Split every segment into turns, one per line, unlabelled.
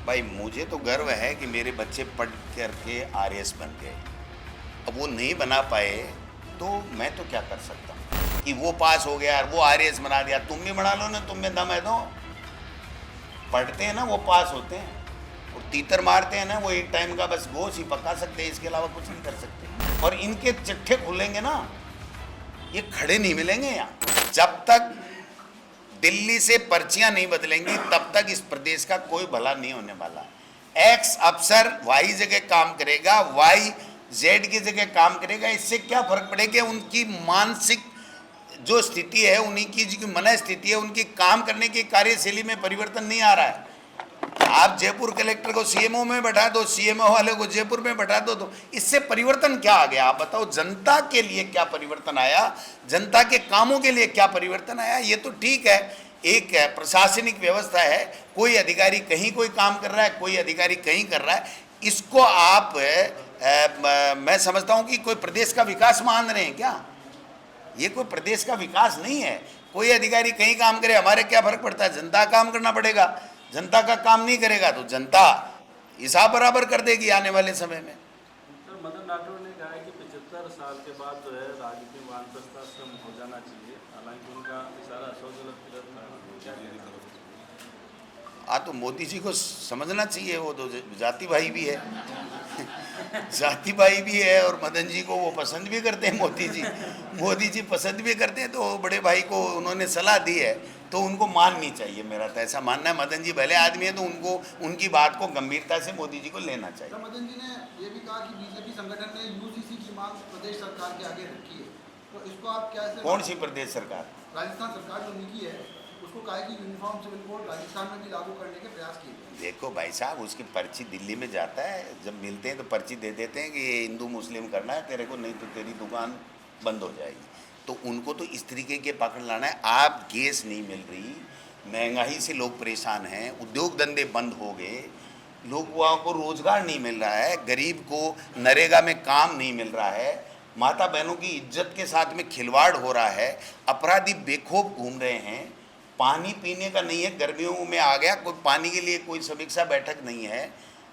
भाई मुझे तो गर्व है कि मेरे बच्चे पढ़ करके आरएएस बन गए। अब वो नहीं बना पाए तो मैं तो क्या कर सकता हूँ कि वो पास हो गया वो आरएएस बना दिया, तुम भी बना लो ना, तुम में दम है तो। पढ़ते हैं ना वो पास होते हैं, और तीतर मारते हैं ना वो एक टाइम का बस गोश ही पका सकते हैं, इसके अलावा कुछ नहीं कर सकते। और इनके चिट्ठे खुलेंगे ना, ये खड़े नहीं मिलेंगे यहाँ। जब तक दिल्ली से पर्चियां नहीं बदलेंगी तब तक इस प्रदेश का कोई भला नहीं होने वाला। एक्स अफसर वाई जगह काम करेगा, वाई जेड की जगह काम करेगा, इससे क्या फर्क पड़ेगा? उनकी मानसिक जो स्थिति है, उन्हीं की जो मन स्थिति है, उनकी काम करने की कार्यशैली में परिवर्तन नहीं आ रहा है। आप जयपुर कलेक्टर को सीएमओ में बैठा दो, सीएमओ वाले को जयपुर में बैठा दो, तो इससे परिवर्तन क्या आ गया? आप बताओ, जनता के लिए क्या परिवर्तन आया? जनता के कामों के लिए क्या परिवर्तन आया? ये तो ठीक है, एक प्रशासनिक व्यवस्था है, कोई अधिकारी कहीं कोई काम कर रहा है, कोई अधिकारी कहीं कर रहा है। इसको आप मैं समझता हूं कि कोई प्रदेश का विकास मान रहे हैं क्या? ये कोई प्रदेश का विकास नहीं है। कोई अधिकारी कहीं काम करे, हमारे क्या फर्क पड़ता है? जनता काम करना पड़ेगा। जनता का काम नहीं करेगा तो जनता हिसाब बराबर कर देगी आने वाले समय में।
सर, मदन राठौर ने कहा है कि 75 साल के बाद जो है राजनीति में वानप्रस्थाश्रम हो जाना चाहिए, हालांकि उनका इशारा अशोक गहलोत की तरफ
हाँ, तो मोदी जी को समझना चाहिए, वो तो जाति भाई भी है जाति भाई भी है, और मदन जी को वो पसंद भी करते हैं। मोदी जी पसंद भी करते हैं, तो बड़े भाई को उन्होंने सलाह दी है तो उनको माननी चाहिए। मेरा तो ऐसा मानना है, मदन जी भले आदमी है तो उनको उनकी बात को गंभीरता से मोदी जी को लेना चाहिए।
तो मदन जी ने ये भी कहा कि बीजेपी संगठन ने यूजीसी की मांग प्रदेश सरकार के आगे रखी है, तो इसको आप कैसे?
कौन सी प्रदेश सरकार?
राजस्थान सरकार जो उनकी है, उसको कहा कि यूनिफॉर्म सिविल कोड राजस्थान में भी लागू करने के प्रयास किए।
देखो भाई साहब, उसकी पर्ची दिल्ली में जाता है, जब मिलते हैं तो पर्ची दे देते हैं कि ये हिंदू मुस्लिम करना है तेरे को, नहीं तो तेरी दुकान बंद हो जाएगी। तो उनको तो इस तरीके के पकड़ लाना है। आप गैस नहीं मिल रही, महंगाई से लोग परेशान हैं, उद्योग धंधे बंद हो गए, लोगों को रोजगार नहीं मिल रहा है, गरीब को नरेगा में काम नहीं मिल रहा है, माता बहनों की इज्जत के साथ में खिलवाड़ हो रहा है, अपराधी बेखौफ घूम रहे हैं, पानी पीने का नहीं है, गर्मियों में आ गया, कोई पानी के लिए कोई समीक्षा बैठक नहीं है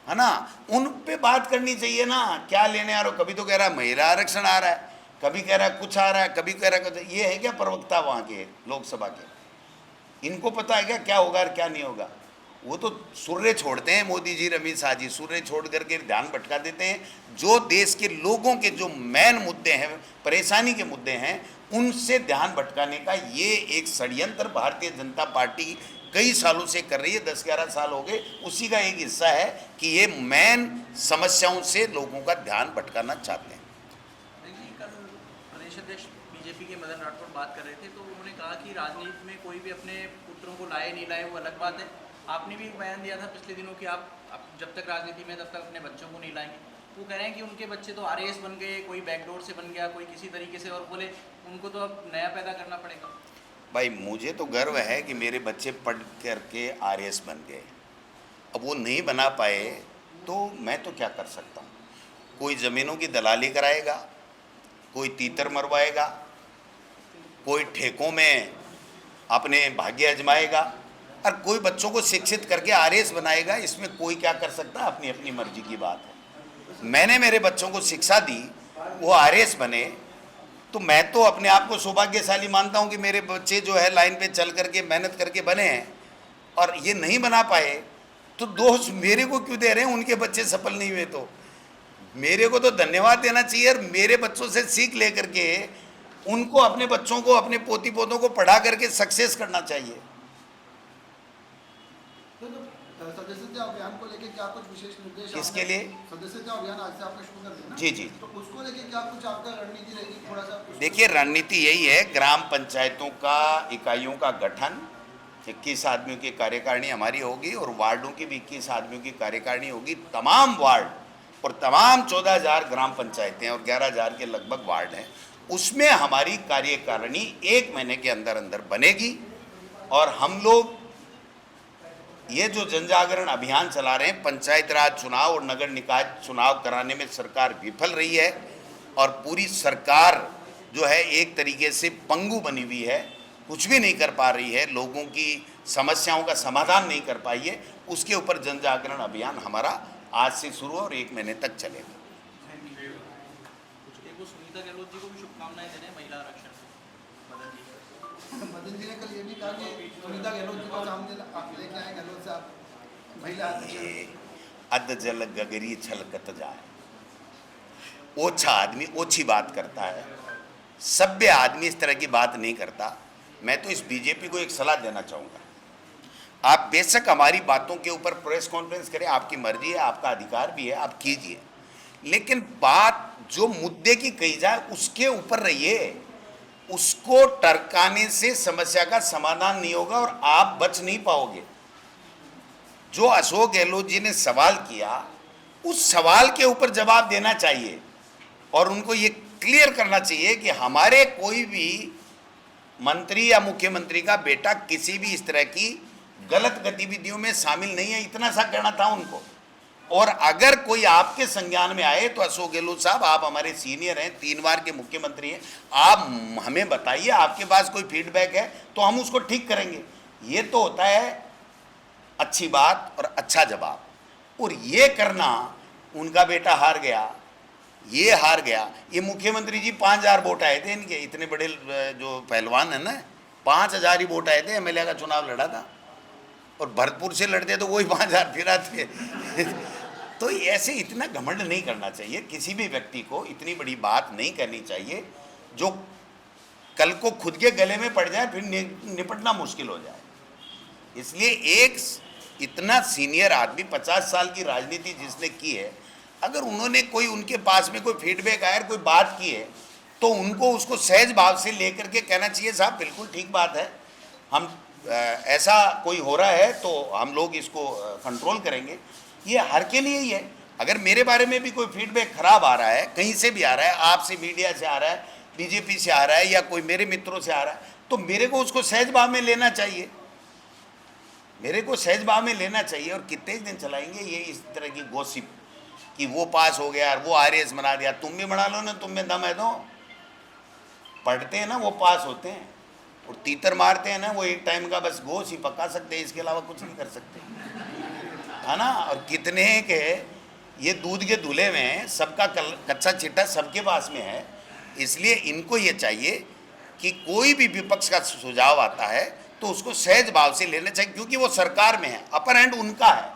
ना? उन पे बात करनी चाहिए ना। क्या लेने आ रहे हो? कभी तो कह रहा है महिला आरक्षण आ रहा है, कभी कह रहा है कुछ आ रहा है, कभी कह रहा है। ये है क्या प्रवक्ता वहाँ के लोकसभा के? इनको पता है क्या क्या होगा और क्या नहीं होगा? वो तो सूर्य छोड़ते हैं, मोदी जी, अमित शाह जी सूर्य छोड़ करके ध्यान भटका देते हैं। जो देश के लोगों के जो मेन मुद्दे हैं, परेशानी के मुद्दे हैं, उनसे ध्यान भटकाने का ये एक षड्यंत्र भारतीय जनता पार्टी कई सालों से कर रही है। 10-11 साल हो गए। उसी का एक हिस्सा है कि ये मेन समस्याओं से लोगों का ध्यान भटकाना चाहते हैं।
कल प्रदेश अध्यक्ष बीजेपी के मदन राठौर बात कर रहे थे, तो उन्होंने कहा कि राजनीति में कोई भी अपने पुत्रों को लाए नहीं लाए वो अलग बात है। आपने भी बयान दिया था पिछले दिनों कि आप जब तक राजनीति में तब तक अपने बच्चों को नहीं लाएंगे। वो कह रहे हैं कि उनके बच्चे तो आरएएस बन गए, कोई बैकडोर से बन गया, कोई किसी तरीके से, और बोले उनको तो अब नया पैदा करना पड़ेगा।
भाई मुझे तो गर्व है कि मेरे बच्चे पढ़ करके आरएएस बन गए। अब वो नहीं बना पाए तो मैं तो क्या कर सकता हूँ? कोई ज़मीनों की दलाली कराएगा, कोई तीतर मरवाएगा, कोई ठेकों में अपने भाग्य आजमाएगा, और कोई बच्चों को शिक्षित करके आरएएस बनाएगा। इसमें कोई क्या कर सकता है? अपनी अपनी मर्जी की बात है। मैंने मेरे बच्चों को शिक्षा दी, वो आरएएस बने, तो मैं तो अपने आप को सौभाग्यशाली मानता हूं कि मेरे बच्चे जो है लाइन पे चल करके मेहनत करके बने हैं। और ये नहीं बना पाए तो दोष मेरे को क्यों दे रहे हैं? उनके बच्चे सफल नहीं हुए तो मेरे को तो धन्यवाद देना चाहिए, और मेरे बच्चों से सीख ले करके उनको, अपने बच्चों को, अपने पोती पोतों को पढ़ा करके सक्सेस करना चाहिए।
सदस्यता अभियान को लेकर क्या कुछ विशेष निर्देश?
किसके लिए?
सदस्यता अभियान आज से आपका शुरू कर देना।
जी जी।
तो उसको लेकर क्या कुछ आपका रणनीति रहेगी? थोड़ा सा
देखिए, रणनीति यही है, ग्राम पंचायतों का इकाइयों का गठन, 21 आदमियों की कार्यकारिणी हमारी होगी, और वार्डों की भी 21 आदमियों की कार्यकारिणी होगी। तमाम वार्ड और तमाम 14,000 ग्राम पंचायतें और 11,000 के लगभग वार्ड हैं, उसमें हमारी कार्यकारिणी 1 महीने के अंदर अंदर बनेगी। और हम लोग ये जो जनजागरण अभियान चला रहे हैं, पंचायत राज चुनाव और नगर निकाय चुनाव कराने में सरकार विफल रही है, और पूरी सरकार जो है एक तरीके से पंगु बनी हुई है। कुछ भी नहीं कर पा रही है, लोगों की समस्याओं का समाधान नहीं कर पाई है, उसके ऊपर जन जागरण अभियान हमारा आज से शुरू और 1 महीने तक चलेगा।
एक वो सुनीता गहलोत जी को भी शुभकामनाएं दे रहे हैं महिला आरक्षण को, मदन जी।
मदन जी ने कल ये भी कहा कि सुनीता गहलोत जी को सामने लेके आए गहलोत साहब महिला आरक्षण।
अध जल गगरी छलकत जाए, ओछा आदमी ओछी बात करता है, सभ्य आदमी इस तरह की बात नहीं करता। मैं तो इस बीजेपी को एक सलाह देना चाहूँगा, आप बेशक हमारी बातों के ऊपर प्रेस कॉन्फ्रेंस करें, आपकी मर्जी है, आपका अधिकार भी है, आप कीजिए, लेकिन बात जो मुद्दे की कही जाए उसके ऊपर रहिए। उसको टरकाने से समस्या का समाधान नहीं होगा और आप बच नहीं पाओगे। जो अशोक गहलोत जी ने सवाल किया, उस सवाल के ऊपर जवाब देना चाहिए और उनको ये क्लियर करना चाहिए कि हमारे कोई भी मंत्री या मुख्यमंत्री का बेटा किसी भी इस तरह की गलत गतिविधियों में शामिल नहीं है, इतना सा कहना था उनको। और अगर कोई आपके संज्ञान में आए तो अशोक गहलोत साहब, आप हमारे सीनियर हैं, 3 बार के मुख्यमंत्री हैं, आप हमें बताइए, आपके पास कोई फीडबैक है तो हम उसको ठीक करेंगे। ये तो होता है अच्छी बात और अच्छा जवाब। और ये करना, उनका बेटा हार गया, ये हार गया, ये मुख्यमंत्री जी 5000 वोट आए थे इनके, इतने बड़े जो पहलवान है ना, 5000 ही वोट आए थे, एमएलए का चुनाव लड़ा था, और भरतपुर से लड़ते तो वही 5000 फिर आते। तो ऐसे इतना घमंड नहीं करना चाहिए, किसी भी व्यक्ति को इतनी बड़ी बात नहीं करनी चाहिए जो कल को खुद के गले में पड़ जाए, फिर निपटना मुश्किल हो जाए। इसलिए एक इतना सीनियर आदमी, 50 साल की राजनीति जिसने की है, अगर उन्होंने कोई, उनके पास में कोई फीडबैक आया, कोई बात की है, तो उनको उसको सहज भाव से लेकर के कहना चाहिए, साहब बिल्कुल ठीक बात है, हम ऐसा कोई हो रहा है तो हम लोग इसको कंट्रोल करेंगे। ये हर के लिए ही है। अगर मेरे बारे में भी कोई फीडबैक खराब आ रहा है, कहीं से भी आ रहा है, आपसे, मीडिया से आ रहा है, बीजेपी से आ रहा है, या कोई मेरे मित्रों से आ रहा है, तो मेरे को उसको सहज भाव में लेना चाहिए, मेरे को सहज भाव में लेना चाहिए। और कितने दिन चलाएंगे ये इस तरह की गॉसिप कि वो पास हो गया, वो आरएस बना दिया। तुम भी बना लो ना, तुम में दम है तो। पढ़ते हैं ना वो पास होते हैं, और तीतर मारते हैं ना वो एक टाइम का बस गोश्त ही पका सकते हैं, इसके अलावा कुछ नहीं कर सकते, है ना। और कितने के ये दूध के दूल्हे में हैं, सबका कच्चा चिट्ठा सबके पास में है। इसलिए इनको ये चाहिए कि कोई भी विपक्ष का सुझाव आता है तो उसको सहज भाव से लेना चाहिए, क्योंकि वो सरकार में है, अपर हैंड उनका है,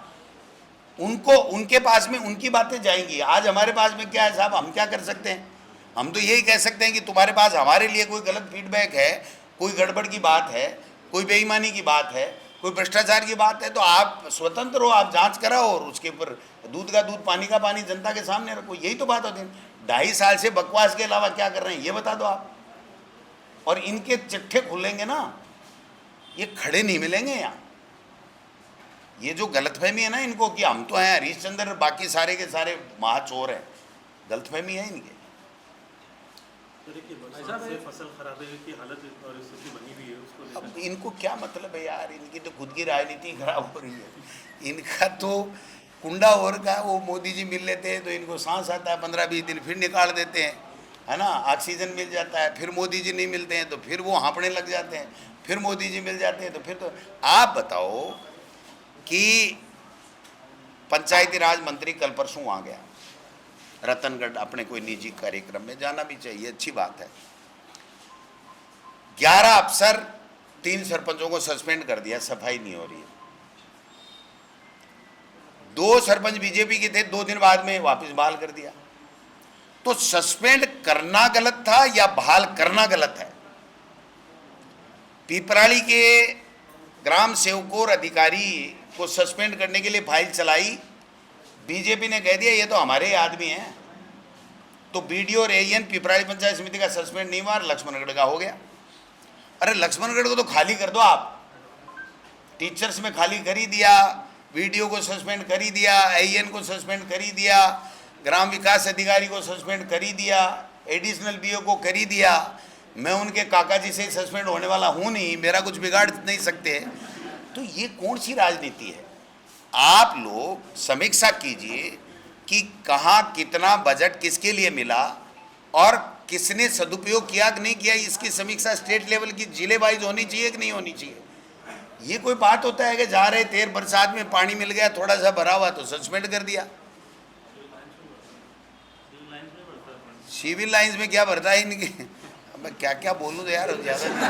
उनको, उनके पास में उनकी बातें जाएंगी। आज हमारे पास में क्या है साहब, हम क्या कर सकते हैं? हम तो यही कह सकते हैं कि तुम्हारे पास हमारे लिए कोई गलत फीडबैक है, कोई गड़बड़ की बात है, कोई बेईमानी की बात है, कोई भ्रष्टाचार की बात है, तो आप स्वतंत्र हो, आप जांच कराओ और उसके ऊपर दूध का दूध, पानी का पानी जनता के सामने रखो। यही तो बात होती है। 2.5 साल से बकवास के अलावा क्या कर रहे हैं ये बता दो आप। और इनके चिट्ठे खुलेंगे ना, ये खड़े नहीं मिलेंगे यहाँ। ये जो गलतफहमी है ना इनको कि हम तो हैं हरीशचंद्र, बाकी सारे के सारे महाचोर हैं, गलतफहमी है इनके।
फसल खराबे की हालत और स्थिति बनी हुई है, उसको
अब इनको क्या मतलब है यार, इनकी तो खुद की राजनीति खराब हो रही है। इनका तो कुंडा और का, वो मोदी जी मिल लेते हैं तो इनको सांस आता है, 15-20 दिन फिर निकाल देते हैं, है ना, ऑक्सीजन मिल जाता है, फिर मोदी जी नहीं मिलते हैं तो फिर वो हाँपने लग जाते हैं, फिर मोदी जी मिल जाते हैं तो फिर तो। आप बताओ कि पंचायती राज मंत्री कल परसों वहाँ गया रतनगढ़, अपने कोई निजी कार्यक्रम में, जाना भी चाहिए, अच्छी बात है। 11 अफसर, 3 सरपंचों को सस्पेंड कर दिया, सफाई नहीं हो रही है। 2 सरपंच बीजेपी के थे, 2 दिन बाद में वापस बहाल कर दिया। तो सस्पेंड करना गलत था या बहाल करना गलत है? पिपराली के ग्राम सेवकों और अधिकारी को सस्पेंड करने के लिए फाइल चलाई, बीजेपी ने कह दिया ये तो हमारे आदमी हैं, तो बीडीओ और एएन पिपराली पंचायत समिति का सस्पेंड नहीं हुआ, लक्ष्मणगढ़ का हो गया। अरे लक्ष्मणगढ़ को तो खाली कर दो आप, टीचर्स में खाली कर ही दिया, बीडीओ को सस्पेंड कर ही दिया, एएन को सस्पेंड कर ही दिया, ग्राम विकास अधिकारी को सस्पेंड कर ही दिया, एडिशनल बीओ को कर ही दिया। मैं उनके काका जी से सस्पेंड होने वाला हूँ नहीं, मेरा कुछ बिगाड़ नहीं सकते। तो ये कौन सी राजनीति है? आप लोग समीक्षा कीजिए कि कहाँ कितना बजट किसके लिए मिला और किसने सदुपयोग किया कि नहीं किया, इसकी समीक्षा स्टेट लेवल की जिले वाइज होनी चाहिए कि नहीं होनी चाहिए। ये कोई बात होता है कि जा रहे थे, बरसात में पानी मिल गया, थोड़ा सा भरा हुआ तो सस्पेंड कर दिया। सिविल लाइंस में क्या भरता है इनके, अब क्या क्या बोलूँ तो यार ज़्यादा।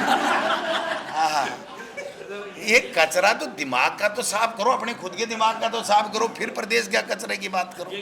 हाँ हाँ, ये कचरा तो दिमाग का तो साफ करो, अपने खुद के दिमाग का तो साफ करो, फिर प्रदेश क्या कचरे की बात करो।
ये